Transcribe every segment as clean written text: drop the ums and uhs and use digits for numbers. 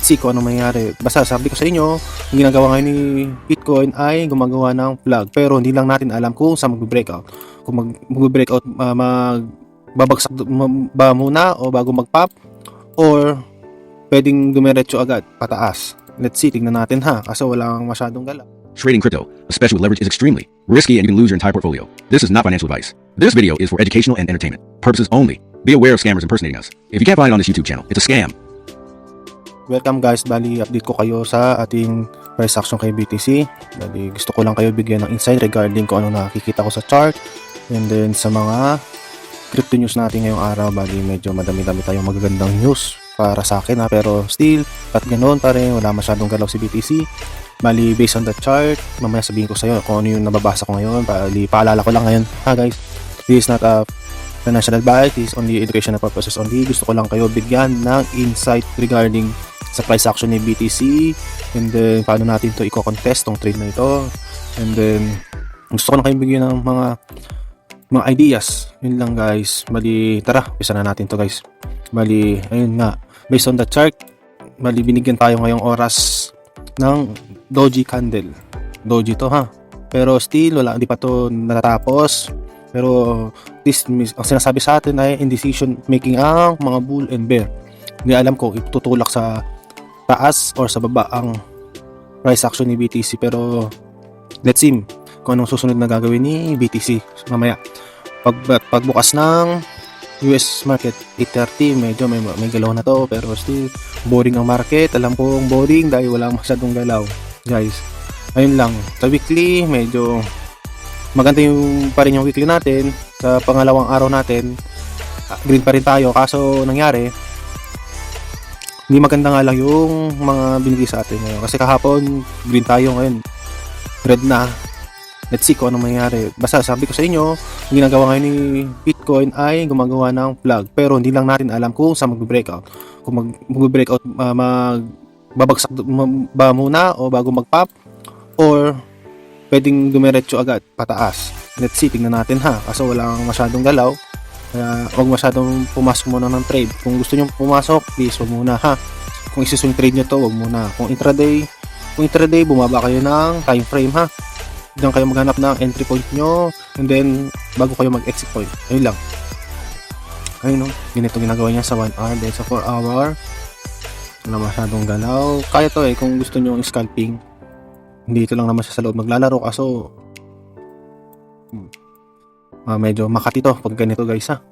let's see kung ano mangyayari. Basta sabi ko sa inyo, ang ginagawa ngayon ni Bitcoin ay gumagawa ng flag. Pero hindi lang natin alam kung saan magbe-breakout. Kung magbe-breakout, babagsak ba muna o bago mag-pop, or pwedeng dumiretso agad pataas. Let's see, tignan natin ha, kasi walang masyadong galaw. Trading crypto, especially with leverage, is extremely risky and you can lose your entire portfolio. This is not financial advice. This video is for educational and entertainment purposes only. Be aware of scammers impersonating us. If you can't find it on this YouTube channel, it's a scam. Welcome guys, bali update ko kayo sa ating price action kay BTC. Bali gusto ko lang kayo bigyan ng insight regarding kung ano nakikita ko sa chart, and then sa mga crypto news natin ngayong araw. Bali medyo madami-dami tayong magagandang news para sa akin ha, pero still at ganoon pa rin wala masyadong galaw si BTC. Bali based on the chart, mamaya sabihin ko sa iyo kung ano yung nababasa ko ngayon. Bali paalala ko lang ngayon ha guys, this is not a financial advice, this is only educational purposes only. Gusto ko lang kayo bigyan ng insight regarding sa price action ni BTC, and then paano natin to i-contest tong trade na ito, and then gusto ko lang kayo bigyan ng mga ideas. Yun lang guys. Bali tara, umpisa na natin to guys. Bali ayun nga, based on the chart, bali binigyan tayo ngayong oras ng doji candle. Doji to ha, pero still wala, hindi pa to natatapos. Pero this, ang sinasabi sa atin ay indecision making ang mga bull and bear. Hindi alam ko itutulak sa taas or sa baba ang price action ni BTC, pero let's see kung anong susunod na gagawin ni BTC mamaya. Pagbukas ng US market 8:30, medyo may galaw na to, pero still boring ang market. Alam kong boring dahil wala masyadong galaw guys. Ayun lang, sa weekly medyo maganda yung pa rin yung weekly natin. Sa pangalawang araw natin green pa rin tayo, kaso nangyari hindi maganda nga lang yung mga binigay sa atin ngayon, kasi kahapon green tayo, ngayon red na. Let's see kung ano mangyayari. Basta sabi ko sa inyo, ang ginagawa ngayon ni Bitcoin ay gumagawa ng flag. Pero hindi lang natin alam kung saan magbe-breakout. Kung magbe-breakout, babagsak ba muna o bago mag-pop, or pwedeng dumiretso agad pataas. Let's see, tignan natin ha, kasi walang masyadong galaw. Kaya huwag masyadong pumasok muna ng trade. Kung gusto nyo pumasok, please huwag muna ha. Kung isi-swing trade nyo to, huwag muna. Kung intraday, bumaba kayo ng time frame ha. Diyan kayo maghanap ng entry point nyo, and then bago kayo mag-exit point. Ayun lang. Ayun no, ganito ginagawa niya sa 1 hour, then sa 4 hour wala masyadong galaw. Kaya to kung gusto nyo scalping. Dito lang naman siya sa loob maglalaro, kaso medyo makati to pag ganito guys ha.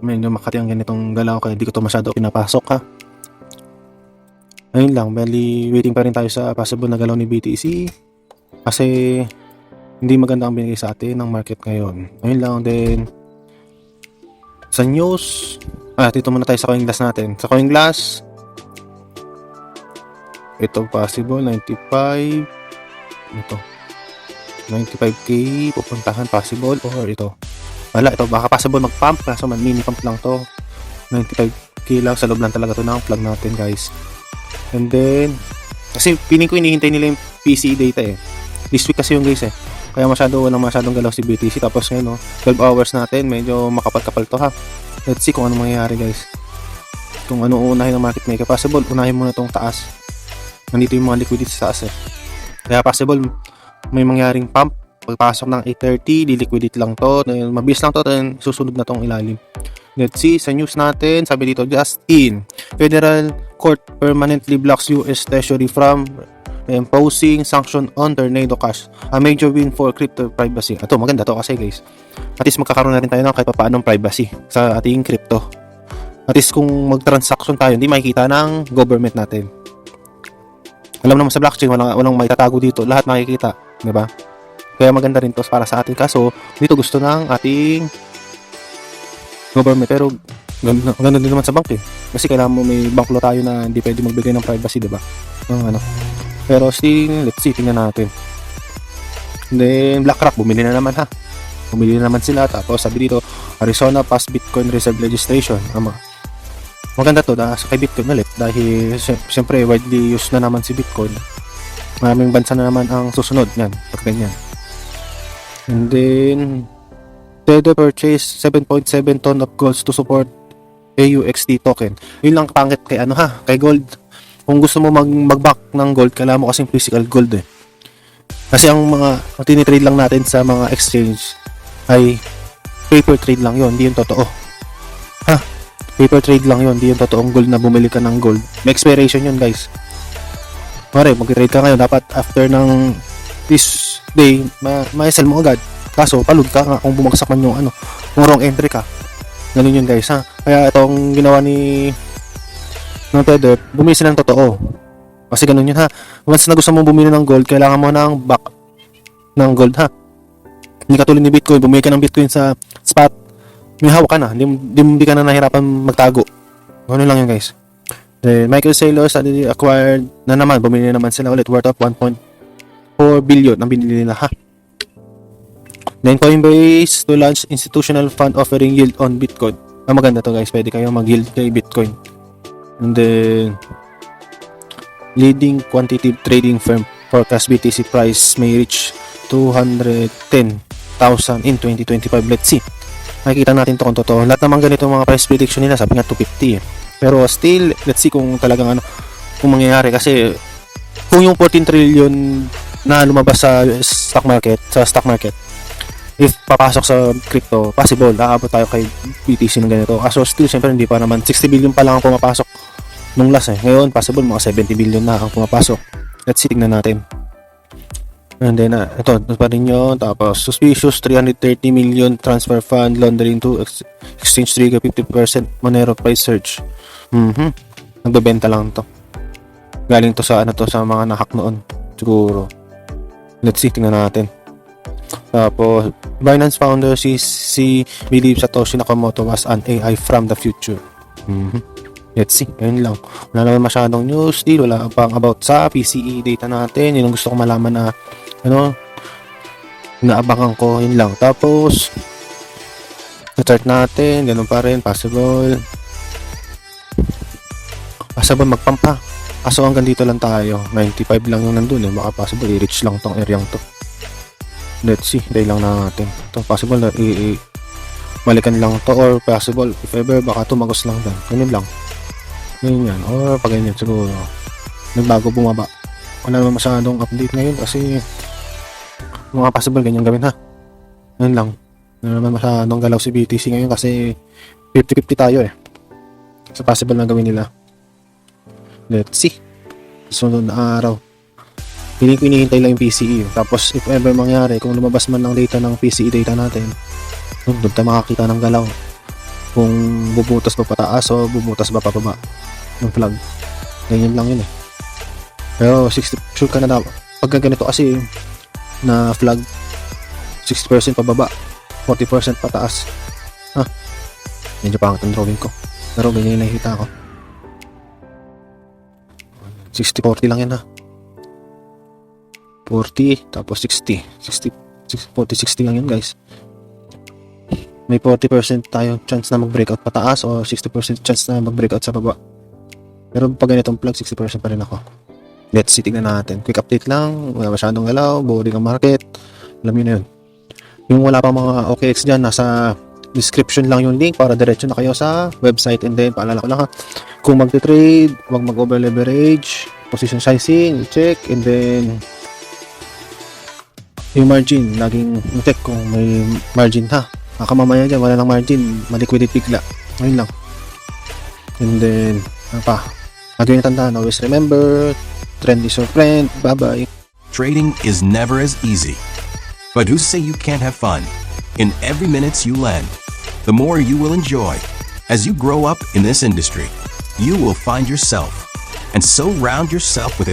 Medyo makati ang ganitong galaw, kaya hindi ko to masyado pinapasok ha. Ayun lang, bali waiting pa rin tayo sa possible na galaw ni BTC, kasi hindi maganda ang binigay sa atin ng market ngayon. Ayun lang. Then sa news, dito muna tayo sa CoinGlass natin. Sa CoinGlass, ito possible 95, ito 95k pupuntahan possible, or ito wala, ito baka possible mag-pump, kaso man mini pump lang to. 95k lang, sa loob lang talaga to ng flag natin guys. And then kasi piling ko hinihintay nila yung PCE data this week kasi yung guys kaya walang masyadong galaw si BTC. Tapos ngayon 12 hours natin, medyo makapal-kapal to ha. Let's see kung ano mangyayari guys, kung ano unahin ng market maker. Possible unahin muna tong taas, nandito yung mga liquidity sa taas kaya possible may mangyaring pump pagpasok ng 8:30, di-liquidate lang to, mabilis lang to, then susunod na tong ilalim. Let's see sa news natin. Sabi dito, just in, Federal Court permanently blocks US Treasury from imposing sanction on Tornado Cash, a major win for crypto privacy. Ito maganda to kasi guys, at least magkakaroon na rin tayo ng kahit paanong privacy sa ating crypto. At least kung mag-transaction tayo, hindi makikita ng government natin. Alam naman sa blockchain, walang may tatago dito, lahat makikita, di ba? Kaya maganda rin to para sa atin. Kaso dito gusto ng ating government, pero ganda din naman sa bank kasi kailangan mo may bank law tayo na hindi pwede magbigay ng privacy, di ba? Pero still, let's see, tingnan natin. Then BlackRock bumili na naman ha. Bumili na naman sila. Tapos sabi dito, Arizona pass Bitcoin reserve legislation. Maganda to sa kay Bitcoin ulit, dahil siyempre widely used na naman si Bitcoin. Maraming bansa na naman ang susunod yan pag ganyan. And then Tether purchase 7.7 ton of gold to support AUXD token. Yun lang pangit kay kay gold. kung gusto mo mag-back ng gold, kailangan mo kasing physical gold eh. Kasi ang tinitrade lang natin sa mga exchange ay paper trade lang yon, hindi yung totoo. Ha? Paper trade lang yon, hindi yung totoong gold na bumili ka ng gold. May expiration yun, guys. Pare, mag-trade ka ngayon, dapat after ng this day, ma-sell mo agad. Kaso, palud ka nga kung bumagsak man yung kung wrong entry ka. Ganun yun, guys, ha? Kaya itong ginawa ni Tether, bumili sila ng totoo. Kasi ganun yun, ha? Once na gusto mong bumili ng gold, kailangan mo ng back ng gold, ha? Hindi katulad ni Bitcoin, bumili ka ng Bitcoin sa spot, may hawak ka na, hindi ka na nahirapan magtago. Ganun lang yun, guys. Then, Michael Saylor suddenly acquired na naman, bumili naman sila ulit worth of 1.4 billion ang binili nila, ha? Then, Coinbase to launch institutional fund offering yield on Bitcoin. Maganda to, guys, pwede kayo mag-yield kay Bitcoin. And then, leading quantitative trading firm forecast BTC price may reach 210,000 in 2025. Let's see. Makikita natin to kung totoo. Lahat naman ganito mga price prediction nila, sabi nga 250 eh. Pero still, let's see kung talagang kung mangyayari. Kasi kung yung 14 trillion na lumabas sa stock market, if papasok sa crypto, possible, aabot tayo kay BTC ng ganito. Kaso still, syempre hindi pa naman. 60 billion pa lang ang pumapasok nung last eh. Ngayon, possible mga 70 billion na ang pumapasok. Let's see, tignan natin. And then, ito pa rin yun. Tapos, suspicious 330 million transfer fund laundering to exchange trigger 50% Monero price surge. Nagbebenta lang to. Galing to sa sa mga nahack noon. Siguro. Let's see, tingnan natin. Tapos, Binance founder si believes Satoshi Nakamoto was an AI from the future. Let's see, ayun lang. Wala naman masyadong news deal, wala pang about sa PCE data natin. Yun ang gusto ko malaman na naabangan ko, yun lang. Tapos na-chart natin, ganun pa rin, possible magpampa. Kaso hanggang dito lang tayo, 95 lang yung nandun eh. Baka possible i-reach lang tong area to. Let's see, day lang natin. Ito possible na balikan lang to, or possible if ever baka tumagos lang din. Ganun lang. Ganyan, or pag ganyan siguro nagbago, bumaba. Wala naman masyadong update ngayon kasi mga possible ganyan gawin, ha. Ganun lang. Wala naman masyadong galaw si BTC ngayon kasi 50-50 tayo eh. So possible na gawin nila. Let's see. Sunod na araw. Hinihintay lang yung PCE. Tapos if ever mangyari, kung lumabas man ng data ng PCE data natin, doon tayo makakita ng galaw. Kung bubutas ba pataas o bubutas ba pababa ng flag. Ganyan lang yun eh. Pero 60 sure ka na daw. Pagka ganito kasi na flag, 60% pababa, 40% pataas. Medyo pangit ang drawing ko. Pero ganyan yung nakikita ko. 60-40 lang yan, ha. 40 tapos 60 40-60 lang yun, guys. May 40% tayo chance na mag-breakout pataas o 60% chance na mag-breakout sa baba. Pero pag ganitong plug, 60% pa rin ako. Let's see, tignan natin. Quick update lang, wala masyadong galaw, boring ang market. Alam nyo na yun. Yung wala pa mga OKX dyan, nasa description lang yung link para diretso na kayo sa website. And then, paalala ko lang, ha, kung mag-trade, huwag mag-over leverage, position sizing, check, and then yung margin, laging check kung may margin, ha. Baka mamaya dyan, wala lang margin, maliquidate bigla. Ayun lang. And then, ano pa? Lagi yung tandaan, always remember, trend is your friend. Bye-bye. Trading is never as easy. But who say you can't have fun? In every minute you lend, the more you will enjoy. As you grow up in this industry, you will find yourself and surround yourself with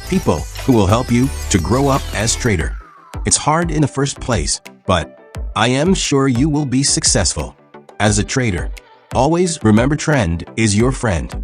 people who will help you to grow up as trader. It's hard in the first place, but I am sure you will be successful. As a trader, always remember trend is your friend.